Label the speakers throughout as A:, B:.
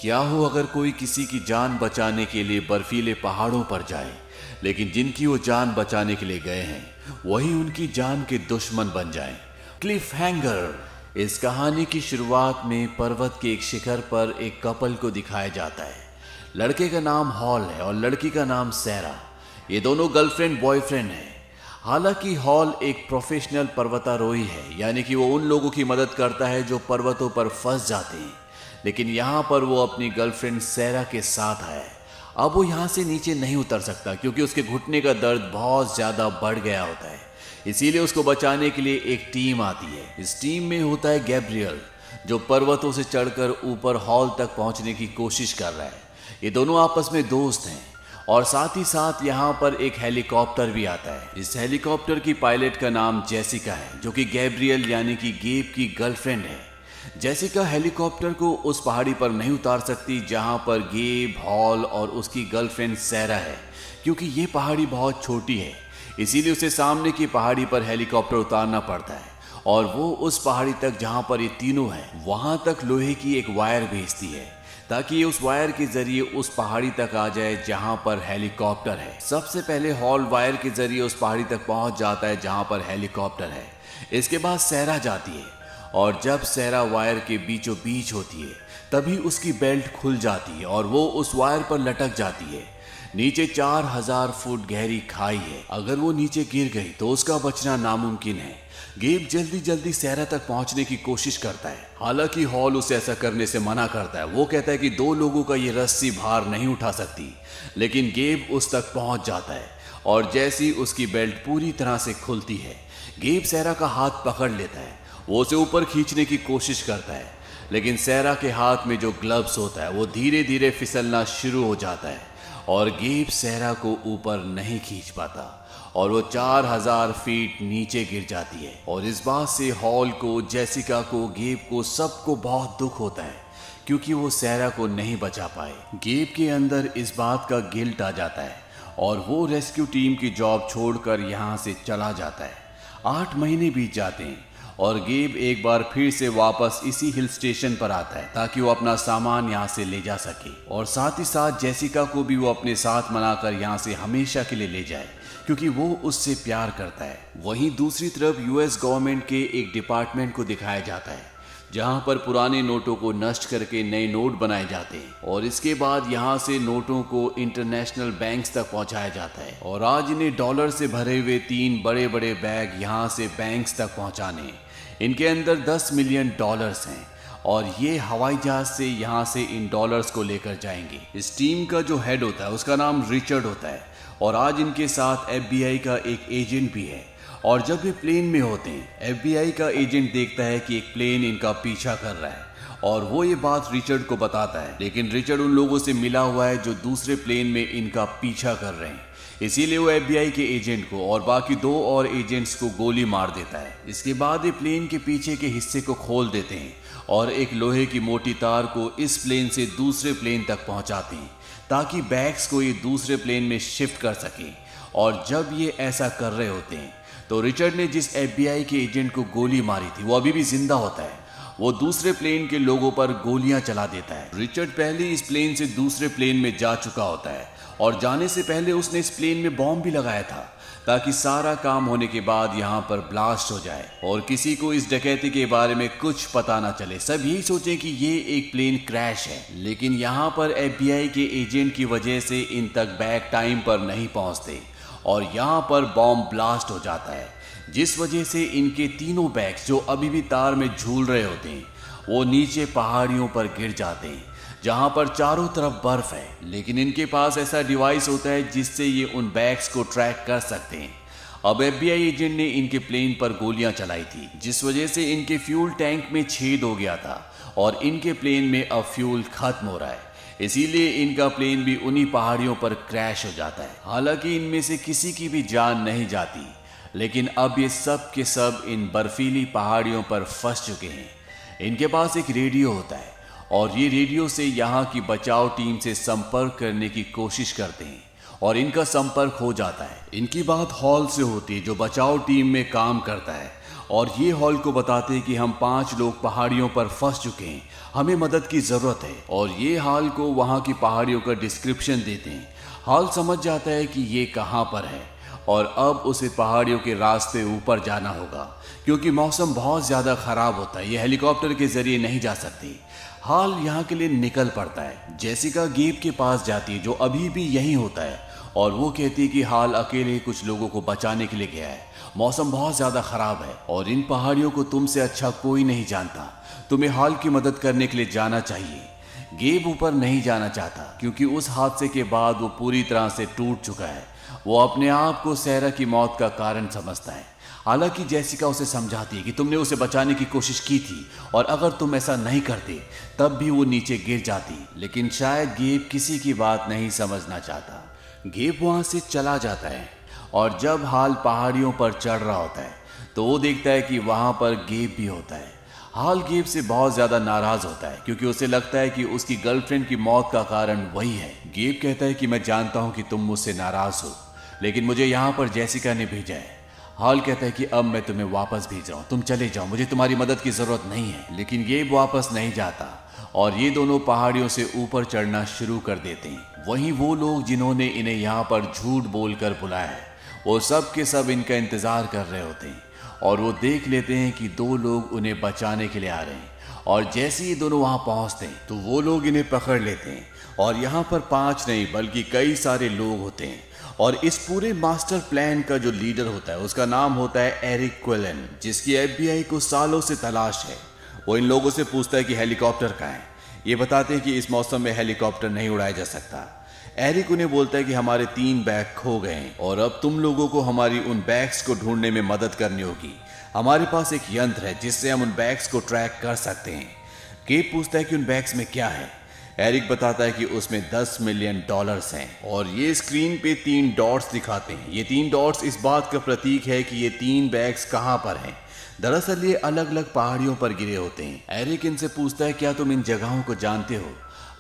A: क्या हो अगर कोई किसी की जान बचाने के लिए बर्फीले पहाड़ों पर जाए, लेकिन जिनकी वो जान बचाने के लिए गए हैं वही उनकी जान के दुश्मन बन जाएं। Cliff hanger. इस कहानी की शुरुआत में पर्वत के एक शिखर पर एक कपल को दिखाया जाता है। लड़के का नाम हॉल है और लड़की का नाम सैरा। ये दोनों गर्लफ्रेंड बॉयफ्रेंड हैं। हालांकि हॉल एक प्रोफेशनल पर्वतारोही है, यानी कि वो उन लोगों की मदद करता है जो पर्वतों पर फंस जाते हैं। लेकिन यहाँ पर वो अपनी गर्लफ्रेंड सैरा के साथ है। अब वो यहाँ से नीचे नहीं उतर सकता क्योंकि उसके घुटने का दर्द बहुत ज़्यादा बढ़ गया होता है। इसीलिए उसको बचाने के लिए एक टीम आती है। इस टीम में होता है गैब्रियल, जो पर्वतों से चढ़कर ऊपर हॉल तक पहुँचने की कोशिश कर रहा है। ये दोनों आपस में दोस्त हैं और साथ ही साथ यहाँ पर एक हेलीकॉप्टर भी आता है। इस हेलीकॉप्टर की पायलट का नाम जेसिका है, जो कि गैब्रियल यानी कि गेब की गर्लफ्रेंड है। जेसिका हेलीकॉप्टर को उस पहाड़ी पर नहीं उतार सकती जहाँ पर गेब, हॉल और उसकी गर्लफ्रेंड सैरा है, क्योंकि ये पहाड़ी बहुत छोटी है। इसीलिए उसे सामने की पहाड़ी पर हेलीकॉप्टर उतारना पड़ता है और वो उस पहाड़ी तक जहाँ पर ये तीनों हैं वहाँ तक लोहे की एक वायर भेजती है ताकि ये उस वायर के जरिए उस पहाड़ी तक आ जाए जहां पर हेलीकॉप्टर है। सबसे पहले हॉल वायर के जरिए उस पहाड़ी तक पहुंच जाता है जहां पर हेलीकॉप्टर है। इसके बाद सैरा जाती है और जब सैरा वायर के बीचों बीच होती है तभी उसकी बेल्ट खुल जाती है और वो उस वायर पर लटक जाती है। नीचे 4000 फुट गहरी खाई है। अगर वो नीचे गिर गई तो उसका बचना नामुमकिन है। गेब जल्दी जल्दी सैरा तक पहुंचने की कोशिश करता है। हालांकि हॉल उसे ऐसा करने से मना करता है। वो कहता है कि 2 लोगों का ये रस्सी भार नहीं उठा सकती। लेकिन गेब उस तक पहुंच जाता है और जैसी उसकी बेल्ट पूरी तरह से खुलती है, गेब सैरा का हाथ पकड़ लेता है। वो उसे ऊपर खींचने की कोशिश करता है, लेकिन सैरा के हाथ में जो ग्लव्स होता है वो धीरे धीरे फिसलना शुरू हो जाता है और गेब सैरा को ऊपर नहीं खींच पाता और वो 4000 फीट नीचे गिर जाती है। और इस बात से हॉल को, जेसिका को, गेब को, सबको बहुत दुख होता है क्योंकि वो सैरा को नहीं बचा पाए। गेब के अंदर इस बात का गिल्ट आ जाता है और वो रेस्क्यू टीम की जॉब छोड़कर यहाँ से चला जाता है। 8 महीने बीत जाते हैं और गेब एक बार फिर से वापस इसी हिल स्टेशन पर आता है ताकि वो अपना सामान यहाँ से ले जा सके और साथ ही साथ जेसिका को भी वो अपने साथ मनाकर यहाँ से हमेशा के लिए ले जाए क्योंकि वो उससे प्यार करता है। वहीं दूसरी तरफ यूएस गवर्नमेंट के एक डिपार्टमेंट को दिखाया जाता है जहां पर पुराने नोटों को नष्ट करके नए नोट बनाए जाते हैं और इसके बाद यहां से नोटों को इंटरनेशनल बैंक्स तक पहुंचाया जाता है। और आज इन्हें डॉलर से भरे हुए 3 बड़े बड़े बैग यहां से बैंक्स तक पहुंचाने हैं। इनके अंदर $10 मिलियन हैं और ये हवाई जहाज से यहाँ से इन डॉलर्स को लेकर जाएंगे। इस टीम का जो हेड होता है उसका नाम रिचर्ड होता है और आज इनके साथ FBI का एक एजेंट भी है। और जब ये प्लेन में होते हैं, FBI का एजेंट देखता है कि एक प्लेन इनका पीछा कर रहा है और वो ये बात रिचर्ड को बताता है। लेकिन रिचर्ड उन लोगों से मिला हुआ है जो दूसरे प्लेन में इनका पीछा कर रहे हैं, इसीलिए वो FBI के एजेंट को और बाकी 2 और एजेंट्स को गोली मार देता है। इसके बाद ये प्लेन के पीछे के हिस्से को खोल देते हैं और एक लोहे की मोटी तार को इस प्लेन से दूसरे प्लेन तक पहुंचाते हैं ताकि बैग्स को ये दूसरे प्लेन में शिफ्ट कर सकें। और जब ये ऐसा कर रहे होते हैं तो रिचर्ड ने जिस FBI के एजेंट को गोली मारी थी वो अभी भी जिंदा होता है। वो दूसरे प्लेन के लोगों पर गोलियां चला देता है। रिचर्ड पहले इस प्लेन से दूसरे प्लेन में जा चुका होता है और जाने से पहले उसने इस प्लेन में बॉम्ब भी लगाया था ताकि सारा काम होने के बाद यहाँ पर ब्लास्ट हो जाए और किसी को इस डकैती के बारे में कुछ पता ना चले। सब यही सोचें कि ये एक प्लेन क्रैश है। लेकिन यहाँ पर FBI के एजेंट की वजह से इन तक बैग टाइम पर नहीं पहुँचते और यहाँ पर बॉम्ब ब्लास्ट हो जाता है, जिस वजह से इनके तीनों बैग्स जो अभी भी तार में झूल रहे होते हैं वो नीचे पहाड़ियों पर गिर जाते हैं जहां पर चारों तरफ बर्फ है। लेकिन इनके पास ऐसा डिवाइस होता है जिससे ये उन बैग्स को ट्रैक कर सकते हैं। अब FBI एजेंट ने इनके प्लेन पर गोलियां चलाई थी जिस वजह से इनके फ्यूल टैंक में छेद हो गया था और इनके प्लेन में अब फ्यूल खत्म हो रहा है। इसीलिए इनका प्लेन भी उन्हीं पहाड़ियों पर क्रैश हो जाता है। हालांकि इनमें से किसी की भी जान नहीं जाती, लेकिन अब ये सब के सब इन बर्फीली पहाड़ियों पर फंस चुके हैं। इनके पास एक रेडियो होता है और ये रेडियो से यहाँ की बचाव टीम से संपर्क करने की कोशिश करते हैं और इनका संपर्क हो जाता है। इनकी बात हॉल से होती है जो बचाव टीम में काम करता है और ये हॉल को बताते हैं कि हम 5 लोग पहाड़ियों पर फंस चुके हैं, हमें मदद की ज़रूरत है। और ये हॉल को वहाँ की पहाड़ियों का डिस्क्रिप्शन देते हैं। हॉल समझ जाता है कि ये कहाँ पर है और अब उसे पहाड़ियों के रास्ते ऊपर जाना होगा, क्योंकि मौसम बहुत ज़्यादा ख़राब होता है, ये हेलीकॉप्टर के ज़रिए नहीं जा सकती। हॉल यहाँ के लिए निकल पड़ता है। जेसिका गेब के पास जाती है, जो अभी भी यहीं होता है, और वो कहती है कि हॉल अकेले कुछ लोगों को बचाने के लिए गया है। मौसम बहुत ज़्यादा ख़राब है और इन पहाड़ियों को तुमसे अच्छा कोई नहीं जानता। तुम्हें हॉल की मदद करने के लिए जाना चाहिए। गेब ऊपर नहीं जाना चाहता, क्योंकि उस हादसे के बाद वो पूरी तरह से टूट चुका है। वो अपने आप को सैरा की मौत का कारण समझता है। हालांकि जेसिका उसे समझाती है कि तुमने उसे बचाने की कोशिश की थी और अगर तुम ऐसा नहीं करते तब भी वो नीचे गिर जाती, लेकिन शायद गेब किसी की बात नहीं समझना चाहता। गेब वहां से चला जाता है और जब हाल पहाड़ियों पर चढ़ रहा होता है तो वो देखता है कि वहां पर गेब भी होता है। हाल गेब से बहुत ज्यादा नाराज होता है, क्योंकि उसे लगता है कि उसकी गर्लफ्रेंड की मौत का कारण वही है। गेब कहता है कि मैं जानता हूं कि तुम मुझसे नाराज हो, लेकिन मुझे यहाँ पर जेसिका ने भेजा है। हॉल कहता है कि अब मैं तुम्हें वापस भेज रहा हूँ, तुम चले जाओ, मुझे तुम्हारी मदद की जरूरत नहीं है। लेकिन गेब वापस नहीं जाता और ये दोनों पहाड़ियों से ऊपर चढ़ना शुरू कर देते हैं। वहीं वो लोग जिन्होंने इन्हें यहाँ पर झूठ बोलकर बुलाया है, वो सब के सब इनका इंतजार कर रहे होते हैं और वो देख लेते हैं कि 2 लोग उन्हें बचाने के लिए आ रहे हैं। और जैसे ही दोनों वहां पहुंचते हैं तो वो लोग इन्हें पकड़ लेते हैं और यहाँ पर 5 नहीं बल्कि कई सारे लोग होते हैं। और इस पूरे मास्टर प्लान का जो लीडर होता है उसका नाम होता है एरिक क्विलन, जिसकी FBI को सालों से तलाश है। वो इन लोगों से पूछता है कि हेलीकॉप्टर कहाँ है। ये बताते हैं कि इस मौसम में हेलीकॉप्टर नहीं उड़ाया जा सकता। एरिक उन्हें बोलता है कि हमारे 3 बैग खो गए हैं और अब तुम लोगों को हमारी उन बैग्स को ढूंढने में मदद करनी होगी। हमारे पास एक यंत्र है जिससे हम उन बैग्स को ट्रैक कर सकते हैं। केप पूछता है कि उन बैग्स में क्या है। एरिक बताता है कि उसमें $10 मिलियन हैं और ये स्क्रीन पे 3 डॉट्स दिखाते हैं। ये 3 डॉट्स इस बात का प्रतीक है कि ये 3 बैग्स कहाँ पर हैं। दरअसल ये अलग अलग पहाड़ियों पर गिरे होते हैं। एरिक इनसे पूछता है क्या तुम इन जगहों को जानते हो?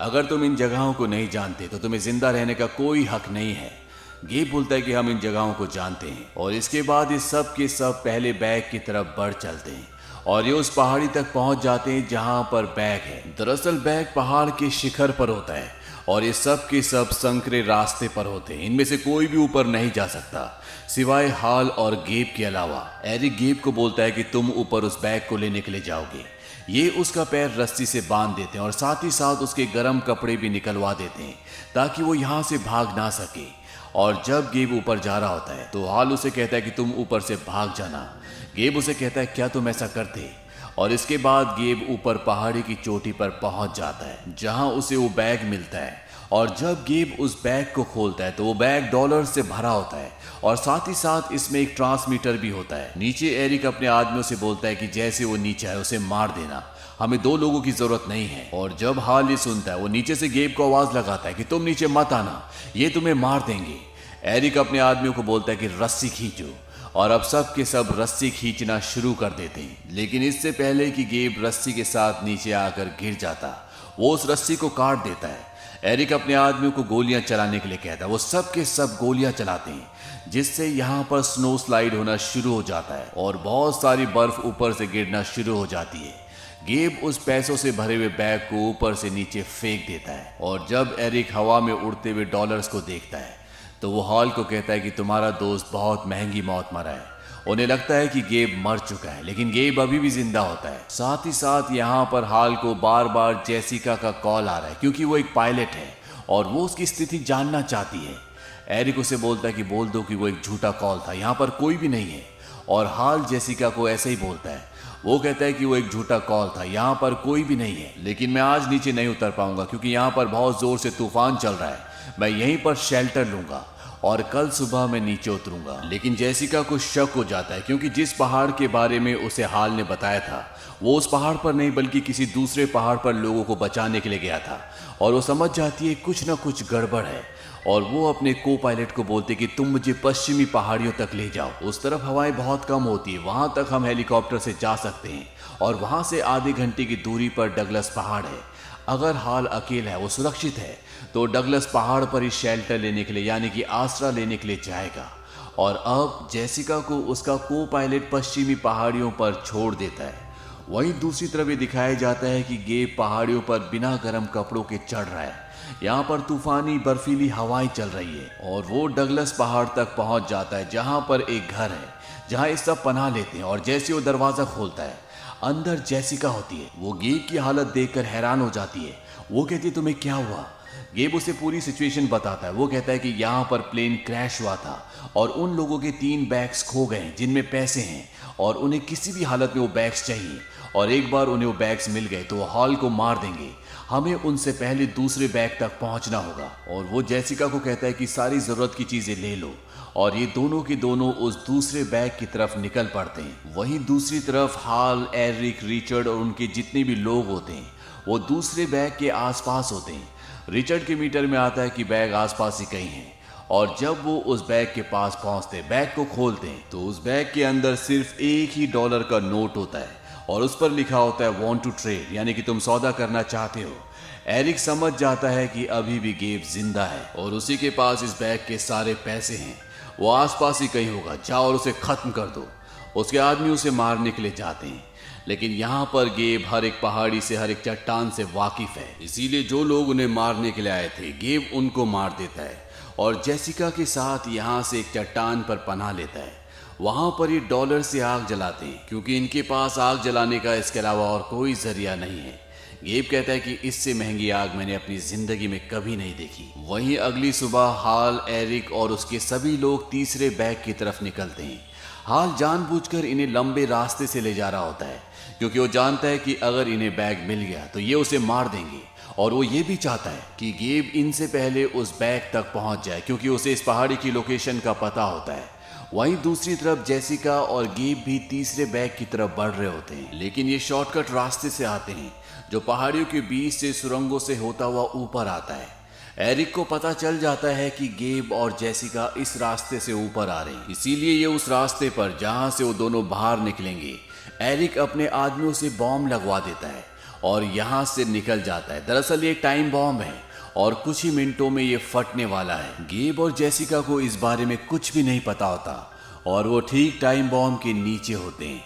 A: अगर तुम इन जगहों को नहीं जानते तो तुम्हें जिंदा रहने का कोई हक नहीं है। गेब बोलता है कि हम इन जगहों को जानते हैं और इसके बाद ये सब के सब पहले बैग की तरफ बढ़ चलते हैं और ये उस पहाड़ी तक पहुंच जाते हैं जहां पर बैग है। दरअसल बैग पहाड़ के शिखर पर होता है और ये सब के सब संकरे रास्ते पर होते हैं। इनमें से कोई भी ऊपर नहीं जा सकता सिवाय हाल और गेब के अलावा। एरिक गेब को बोलता है कि तुम ऊपर उस बैग को लेने के लिए जाओगे। ये उसका पैर रस्सी से बांध देते हैं और साथ ही साथ उसके गर्म कपड़े भी निकलवा देते हैं ताकि वो यहाँ से भाग ना सके। और जब गेब ऊपर जा रहा होता है तो हाल उसे कहता है कि तुम ऊपर से भाग जाना। गेब उसे कहता है क्या तुम ऐसा करते? और इसके बाद गेब ऊपर पहाड़ी की चोटी पर पहुंच जाता है जहां उसे वो बैग मिलता है। और जब गेब उस बैग को खोलता है तो वो बैग डॉलर से भरा होता है और साथ ही साथ इसमें एक ट्रांसमीटर भी होता है। नीचे एरिक अपने आदमियों से बोलता है कि जैसे वो नीचे आए उसे मार देना, हमें 2 लोगों की जरूरत नहीं है। और जब हाल ये सुनता है वो नीचे से गेब को आवाज लगाता है कि तुम नीचे मत आना, ये तुम्हें मार देंगे। एरिक अपने आदमियों को बोलता है कि रस्सी खींचो और अब सब के सब रस्सी खींचना शुरू कर देते हैं। लेकिन इससे पहले कि गेब रस्सी के साथ नीचे आकर गिर जाता, वो उस रस्सी को काट देता है। एरिक अपने आदमियों को गोलियां चलाने के लिए कहता है। वो सब के सब गोलियां चलाते हैं जिससे यहाँ पर स्नो स्लाइड होना शुरू हो जाता है और बहुत सारी बर्फ ऊपर से गिरना शुरू हो जाती है। गेब उस पैसों से भरे हुए बैग को ऊपर से नीचे फेंक देता है और जब एरिक हवा में उड़ते हुए डॉलर्स को देखता है तो वो हॉल को कहता है कि तुम्हारा दोस्त बहुत महंगी मौत मरा है। उन्हें लगता है कि गेब मर चुका है, लेकिन गेब अभी भी जिंदा होता है। साथ ही साथ यहाँ पर हाल को बार बार जेसिका का कॉल आ रहा है क्योंकि वो एक पायलट है और वो उसकी स्थिति जानना चाहती है। एरिक उसे बोलता है कि बोल दो कि वो एक झूठा कॉल था, यहाँ पर कोई भी नहीं है। और हाल जेसिका को ऐसे ही बोलता है। वो कहता है कि वो एक झूठा कॉल था, यहाँ पर कोई भी नहीं है, लेकिन मैं आज नीचे नहीं उतर पाऊंगा क्योंकि यहाँ पर बहुत जोर से तूफान चल रहा है। मैं यहीं पर शेल्टर लूंगा और कल सुबह मैं नीचे उतरूंगा। लेकिन जेसिका को शक हो जाता है क्योंकि जिस पहाड़ के बारे में उसे हाल ने बताया था वो उस पहाड़ पर नहीं बल्कि किसी दूसरे पहाड़ पर लोगों को बचाने के लिए गया था। और वो समझ जाती है कुछ ना कुछ गड़बड़ है और वो अपने को पायलट को बोलते कि तुम मुझे पश्चिमी पहाड़ियों तक ले जाओ, उस तरफ हवाएं बहुत कम होती है, वहां तक हम हेलीकॉप्टर से जा सकते हैं और वहां से आधे घंटे की दूरी पर डगलस पहाड़ है। अगर हाल अकेला है, वो सुरक्षित है, तो डगलस पहाड़ पर ही शेल्टर लेने के लिए यानी कि आसरा लेने के लिए जाएगा। और अब जेसिका को उसका को पायलट पश्चिमी पहाड़ियों पर छोड़ देता है। वहीं दूसरी तरफ ये दिखाया जाता है कि गेब पहाड़ियों पर बिना गर्म कपड़ों के चढ़ रहा है। यहाँ पर तूफानी बर्फीली हवाएं चल रही है और वो डगलस पहाड़ तक पहुंच जाता है, जहां पर एक घर है जहां ये सब पनाह लेते हैं। और जैसे वो दरवाजा खोलता है, अंदर जेसिका होती है। वो गेब की हालत देखकर हैरान हो जाती है। वो कहती है तुम्हें क्या हुआ? गेब उसे पूरी सिचुएशन बताता है। वो कहता है कि यहाँ पर प्लेन क्रैश हुआ था और उन लोगों के 3 बैग्स खो गए जिनमें पैसे हैं और उन्हें किसी भी हालत में वो बैग्स चाहिए, और एक बार उन्हें वो बैग्स मिल गए तो वो हॉल को मार देंगे। हमें उनसे पहले दूसरे बैग तक पहुंचना होगा। और वो जेसिका को कहता है कि सारी जरूरत की चीजें ले लो, और ये दोनों के दोनों उस दूसरे बैग की तरफ निकल पड़ते हैं। वहीं दूसरी तरफ हाल, एरिक, रिचर्ड और उनके जितने भी लोग होते हैं वो दूसरे बैग के आसपास होते हैं। रिचर्ड के मीटर में आता है कि बैग आसपास ही कहीं है, और जब वो उस बैग के पास पहुंचते, बैग को खोलते हैं तो उस बैग के अंदर सिर्फ $1 का नोट होता है और उस पर लिखा होता है वांट टू ट्रेड, यानी कि तुम सौदा करना चाहते हो। एरिक समझ जाता है कि अभी भी गेब जिंदा है और उसी के पास इस बैग के सारे पैसे हैं। वो आसपास ही कहीं होगा, जाओ और उसे खत्म कर दो। उसके आदमी उसे मारने के लिए जाते हैं, लेकिन यहाँ पर गेब हर एक पहाड़ी से, हर एक चट्टान से वाकिफ है। इसीलिए जो लोग उन्हें मारने के लिए आए थे, गेब उनको मार देता है और जेसिका के साथ यहाँ से एक चट्टान पर पनाह लेता है। वहां पर ये डॉलर से आग जलाते हैं, क्योंकि इनके पास आग जलाने का इसके अलावा और कोई जरिया नहीं है। गेब कहता है कि इससे महंगी आग मैंने अपनी जिंदगी में कभी नहीं देखी। वहीं अगली सुबह हाल, एरिक और उसके सभी लोग तीसरे बैग की तरफ निकलते हैं। हाल जानबूझकर इन्हें लंबे रास्ते से ले जा रहा होता है, क्योंकि वो जानता है कि अगर इन्हें बैग मिल गया तो ये उसे मार देंगे। और वो ये भी चाहता है कि गेब इनसे पहले उस बैग तक पहुंच जाए, क्योंकि उसे इस पहाड़ी की लोकेशन का पता होता है। वहीं दूसरी तरफ जेसिका और गेब भी तीसरे बैग की तरफ बढ़ रहे होते हैं, लेकिन ये शॉर्टकट रास्ते से आते हैं जो पहाड़ियों के बीच से सुरंगों से होता हुआ ऊपर आता है। एरिक को पता चल जाता है कि गेब और जेसिका इस रास्ते से ऊपर आ रहे हैं, इसीलिए ये उस रास्ते पर जहां से वो दोनों बाहर निकलेंगे, एरिक अपने आदमियों से बॉम्ब लगवा देता है और यहाँ से निकल जाता है। दरअसल ये टाइम बॉम्ब है और कुछ ही मिनटों में ये फटने वाला है। गेब और जेसिका को इस बारे में कुछ भी नहीं पता होता और वो ठीक टाइम बॉम्ब के नीचे होते हैं।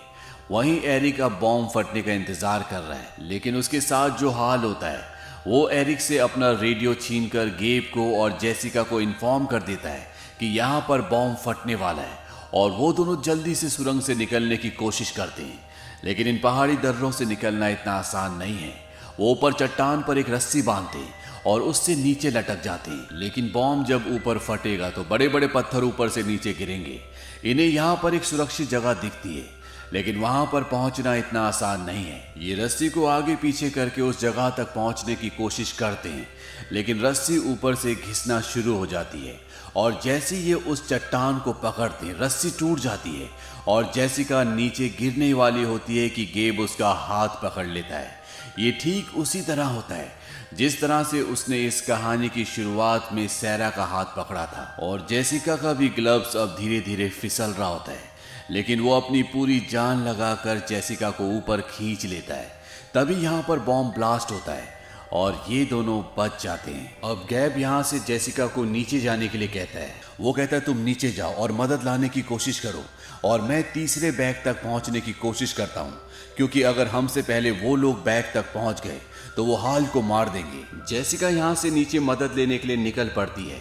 A: वहीं एरिक अब बॉम्ब फटने का इंतजार कर रहा है, लेकिन उसके साथ जो हाल होता है वो एरिक से अपना रेडियो छीनकर गेब को और जेसिका को इन्फॉर्म कर देता है कि यहाँ पर बॉम्ब फटने वाला है, और वो दोनों जल्दी से सुरंग से निकलने की कोशिश करते हैं। लेकिन इन पहाड़ी दर्रों से निकलना इतना आसान नहीं है। वो ऊपर चट्टान पर एक रस्सी बांधते हैं और उससे नीचे लटक जाते हैं, लेकिन बॉम्ब जब ऊपर फटेगा तो बड़े बड़े पत्थर ऊपर से नीचे गिरेंगे। इन्हें यहाँ पर एक सुरक्षित जगह दिखती है, लेकिन वहां पर पहुंचना इतना आसान नहीं है। ये रस्सी को आगे पीछे करके उस जगह तक पहुंचने की कोशिश करते हैं, लेकिन रस्सी ऊपर से घिसना शुरू हो जाती है और जैसे ये उस चट्टान को पकड़ते हैं, रस्सी टूट जाती है और जेसिका नीचे गिरने वाली होती है कि गेब उसका हाथ पकड़ लेता है। ये ठीक उसी तरह होता है जिस तरह से उसने इस कहानी की शुरुआत में सैरा का हाथ पकड़ा था, और जेसिका का भी ग्लव्स अब धीरे धीरे फिसल रहा होता है, लेकिन वो अपनी पूरी जान लगाकर जेसिका को ऊपर खींच लेता है। तभी यहाँ पर बॉम्ब ब्लास्ट होता है और ये दोनों बच जाते हैं। अब गैब यहाँ से जेसिका को नीचे जाने के लिए कहता है। वो कहता है तुम नीचे जाओ और मदद लाने की कोशिश करो, और मैं तीसरे बैग तक पहुँचने की कोशिश करता हूँ, क्योंकि अगर हमसे पहले वो लोग बैग तक पहुँच गए तो वो हाल को मार देंगे। जेसिका यहाँ से नीचे मदद लेने के लिए निकल पड़ती है।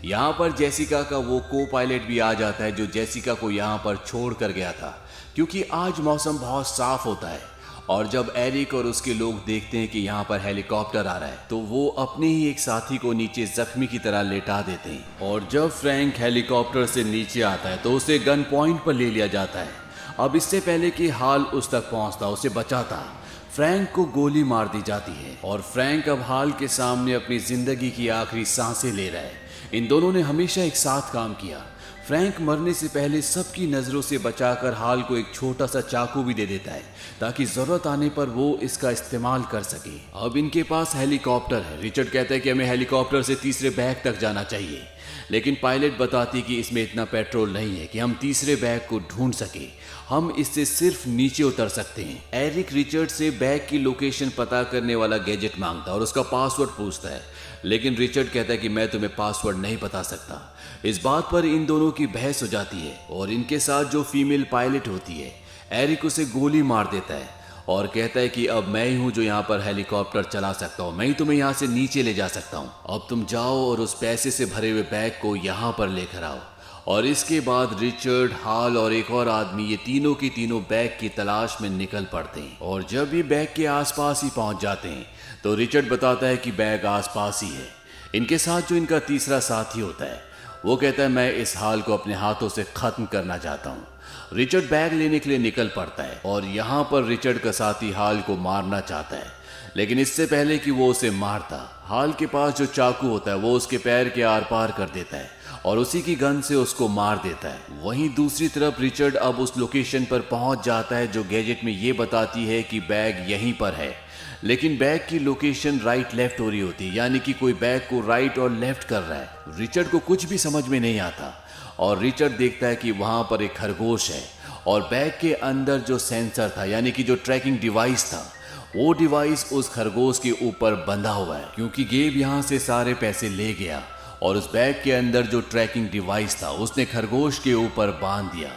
A: यहाँ पर जेसिका का वो को पायलट भी आ जाता है जो जेसिका को यहाँ पर छोड़ कर गया था, क्योंकि आज मौसम बहुत साफ होता है। और जब एरिक और उसके लोग देखते हैं कि यहाँ पर हेलीकॉप्टर आ रहा है तो वो अपने ही एक साथी को नीचे जख्मी की तरह लेटा देते हैं, और जब फ्रैंक हेलीकॉप्टर से नीचे आता है तो उसे गन पॉइंट पर ले लिया जाता है। अब इससे पहले कि हाल उस तक पहुँचता, उसे बचाता, फ्रैंक को गोली मार दी जाती है और फ्रैंक अब हाल के सामने अपनी जिंदगी की आखिरी सांसें ले रहा है। इन दोनों ने हमेशा एक साथ काम किया। फ्रैंक मरने से पहले सबकी नज़रों से बचाकर हाल को एक छोटा सा चाकू भी दे देता है ताकि ज़रूरत आने पर वो इसका इस्तेमाल कर सके। अब इनके पास हेलीकॉप्टर है। रिचर्ड कहता है कि हमें हेलीकॉप्टर से तीसरे बैग तक जाना चाहिए, लेकिन पायलट बताती कि इसमें इतना पेट्रोल नहीं है कि हम तीसरे बैग को ढूंढ सके, हम इससे सिर्फ नीचे उतर सकते हैं। एरिक रिचर्ड से बैग की लोकेशन पता करने वाला गैजेट मांगता है और उसका पासवर्ड पूछता है, लेकिन रिचर्ड कहता है कि मैं तुम्हें पासवर्ड नहीं बता सकता। इस बात पर इन दोनों की बहस हो जाती है और इनके साथ जो फीमेल पायलट होती है, एरिक उसे गोली मार देता है और कहता है कि अब मैं ही हूं जो यहाँ पर हेलीकॉप्टर चला सकता हूँ, मैं ही तुम्हें यहाँ से नीचे ले जा सकता हूँ। अब तुम जाओ और उस पैसे से भरे हुए बैग को यहाँ पर लेकर आओ। और इसके बाद रिचर्ड, हाल और एक और आदमी, ये तीनों के तीनों बैग की तलाश में निकल पड़ते हैं। और जब ये बैग के आसपास ही पहुंच जाते हैं तो रिचर्ड बताता है कि बैग आसपास ही है। इनके साथ जो इनका तीसरा साथी होता है वो कहता है मैं इस हाल को अपने हाथों से खत्म करना चाहता हूँ। रिचर्ड बैग लेने के लिए निकल पड़ता है और यहाँ पर रिचर्ड का साथी हाल को मारना चाहता है, लेकिन इससे पहले कि वो उसे मारता, हाल के पास जो चाकू होता है वो उसके पैर के आर पार कर देता है और उसी की गन से उसको मार देता है। वहीं दूसरी तरफ रिचर्ड अब उस लोकेशन पर पहुंच जाता है जो गैजेट में ये बताती है कि बैग यहीं पर है, लेकिन बैग की लोकेशन राइट लेफ्ट हो रही होती है, यानी कि कोई बैग को राइट और लेफ्ट कर रहा है। रिचर्ड को कुछ भी समझ में नहीं आता और रिचर्ड देखता है कि वहां पर एक खरगोश है और बैग के अंदर जो सेंसर था, यानी कि जो ट्रैकिंग डिवाइस था, वो डिवाइस उस खरगोश के ऊपर बंधा हुआ है, क्योंकि गेब यहाँ से सारे पैसे ले गया और उस बैग के अंदर जो ट्रैकिंग डिवाइस था उसने खरगोश के ऊपर बांध दिया।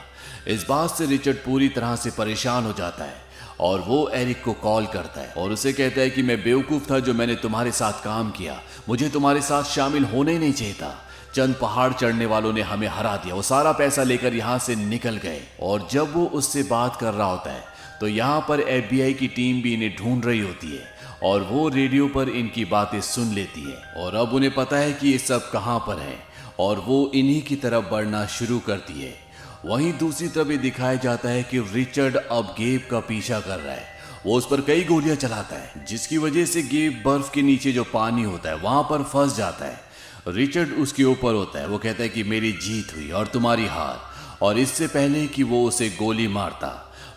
A: इस बात से रिचर्ड पूरी तरह से परेशान हो जाता है और वो एरिक को कॉल करता है और उसे कहता है कि मैं बेवकूफ़ था जो मैंने तुम्हारे साथ काम किया, मुझे तुम्हारे साथ शामिल होना ही नहीं चाहिए था। चंद पहाड़ चढ़ने वालों ने हमें हरा दिया, वो सारा पैसा लेकर यहाँ से निकल गए। और जब वो उससे बात कर रहा होता है तो यहाँ पर FBI की टीम भी इन्हें ढूंढ रही होती है और वो रेडियो पर इनकी बातें सुन लेती है और अब उन्हें पता है कि ये सब कहाँ पर है और वो इन्हीं की तरफ बढ़ना शुरू करती है। वहीं दूसरी तरफ ये दिखाया जाता है कि रिचर्ड अब गेब का पीछा कर रहा है, वो उस पर कई गोलियां चलाता है, जिसकी वजह से गेब बर्फ के नीचे जो पानी होता है वहां पर फंस जाता है। रिचर्ड उसके ऊपर होता है, वो कहता है कि मेरी जीत हुई और तुम्हारी हार। और इससे पहले कि वो उसे गोली मारता,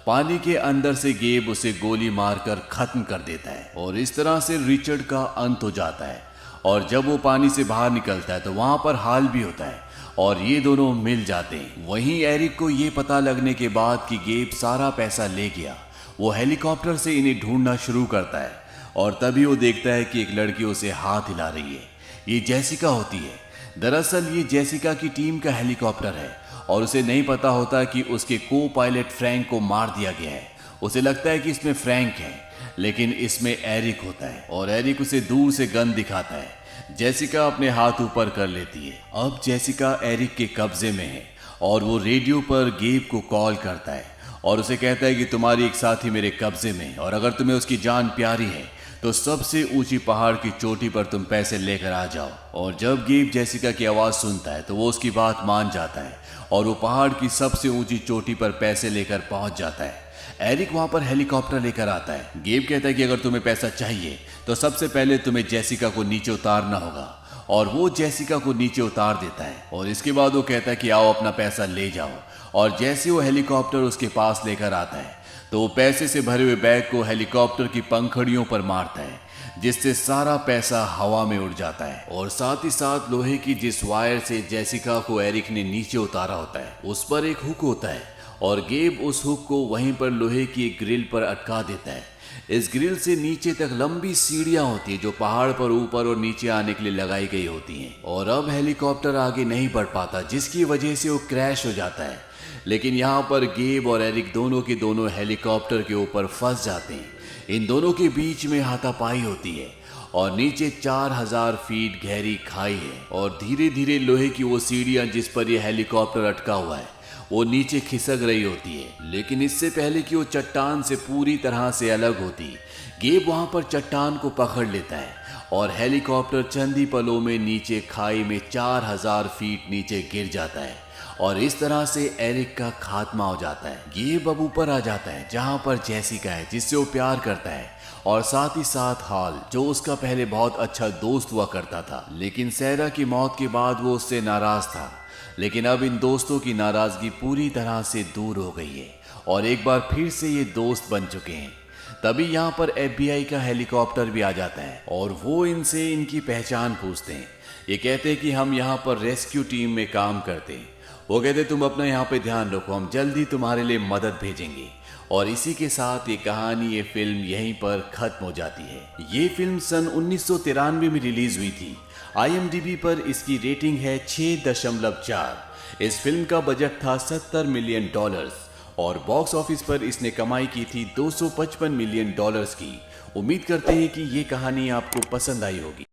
A: पानी के अंदर से गेब उसे गोली मारकर खत्म कर देता है और इस तरह से रिचर्ड का अंत हो जाता है। और जब वो पानी से बाहर निकलता है तो वहां पर हाल भी होता है और ये दोनों मिल जाते हैं। वहीं एरिक को ये पता लगने के बाद कि गेब सारा पैसा ले गया, वो हेलीकॉप्टर से इन्हें ढूंढना शुरू करता है और तभी वो देखता है कि एक लड़की उसे हाथ हिला रही है। ये जेसिका होती है। दरअसल ये जेसिका की टीम का हेलीकॉप्टर है और उसे नहीं पता होता कि उसके को पायलट फ्रैंक को मार दिया गया है। उसे लगता है कि इसमें फ्रैंक है, लेकिन इसमें एरिक होता है और एरिक उसे दूर से गन दिखाता है। जेसिका अपने हाथ ऊपर कर लेती है। अब जेसिका एरिक के कब्जे में है और वो रेडियो पर गेब को कॉल करता है और उसे कहता है कि तुम्हारी एक साथी मेरे कब्जे में है और अगर तुम्हें उसकी जान प्यारी है तो सबसे ऊंची पहाड़ की चोटी पर तुम पैसे लेकर आ जाओ। और जब गेब जेसिका की आवाज़ सुनता है तो वो उसकी बात मान जाता है और वो पहाड़ की सबसे ऊंची चोटी पर पैसे लेकर पहुंच जाता है। एरिक वहां पर हेलीकॉप्टर लेकर आता है। गेब कहता है कि अगर तुम्हें पैसा चाहिए तो सबसे पहले तुम्हें जेसिका को नीचे उतारना होगा और वो जेसिका को नीचे उतार देता है और इसके बाद वो कहता है कि आओ अपना पैसा ले जाओ। और जैसे वो हेलीकॉप्टर उसके पास लेकर आता है तो वो पैसे से भरे हुए बैग को हेलीकॉप्टर की पंखड़ियों पर मारता है, जिससे सारा पैसा हवा में उड़ जाता है और साथ ही साथ लोहे की जिस वायर से जेसिका को एरिक ने नीचे उतारा होता है उस पर एक हुक होता है और गेब उस हुक को वहीं पर लोहे की एक ग्रिल पर अटका देता है। इस ग्रिल से नीचे तक लंबी सीढ़ियां होती है जो पहाड़ पर ऊपर और नीचे आने के लिए लगाई गई होती हैं। और अब हेलीकॉप्टर आगे नहीं बढ़ पाता, जिसकी वजह से वो क्रैश हो जाता है। लेकिन यहाँ पर गेब और एरिक दोनों के दोनों हेलीकॉप्टर के ऊपर फंस जाते हैं। इन दोनों के बीच में हाथापाई होती है और नीचे 4000 फीट गहरी खाई है और धीरे धीरे लोहे की वो सीढ़ियां जिस पर यह हेलीकॉप्टर अटका हुआ है वो नीचे खिसक रही होती है। लेकिन इससे पहले कि वो चट्टान से पूरी तरह से अलग होती, गेब वहां पर चट्टान को पकड़ लेता है और हेलीकॉप्टर चंद ही पलों में नीचे खाई में 4000 फीट नीचे गिर जाता है और इस तरह से एरिक का खात्मा हो जाता है। गेब अब ऊपर आ जाता है जहां पर जेसिका है जिससे वो प्यार करता है और साथ ही साथ हाल जो उसका पहले बहुत अच्छा दोस्त हुआ करता था, लेकिन सैरा की मौत के बाद वो उससे नाराज था। लेकिन अब इन दोस्तों की नाराजगी पूरी तरह से दूर हो गई है और एक बार फिर से ये दोस्त बन चुके हैं। तभी यहाँ पर FBI का हेलीकॉप्टर भी आ जाता है और वो इनसे इनकी पहचान पूछते हैं। ये कहते हैं कि हम यहाँ पर रेस्क्यू टीम में काम करते हैं। वो कहते तुम अपना यहाँ पे ध्यान रखो, हम जल्दी तुम्हारे लिए मदद भेजेंगे। और इसी के साथ ये कहानी, ये फिल्म यहीं पर खत्म हो जाती है। ये फिल्म सन 1993 में रिलीज हुई थी। IMDb पर इसकी रेटिंग है 6.4। इस फिल्म का बजट था $70 मिलियन और बॉक्स ऑफिस पर इसने कमाई की थी $255 मिलियन की। उम्मीद करते हैं कि ये कहानी आपको पसंद आई होगी।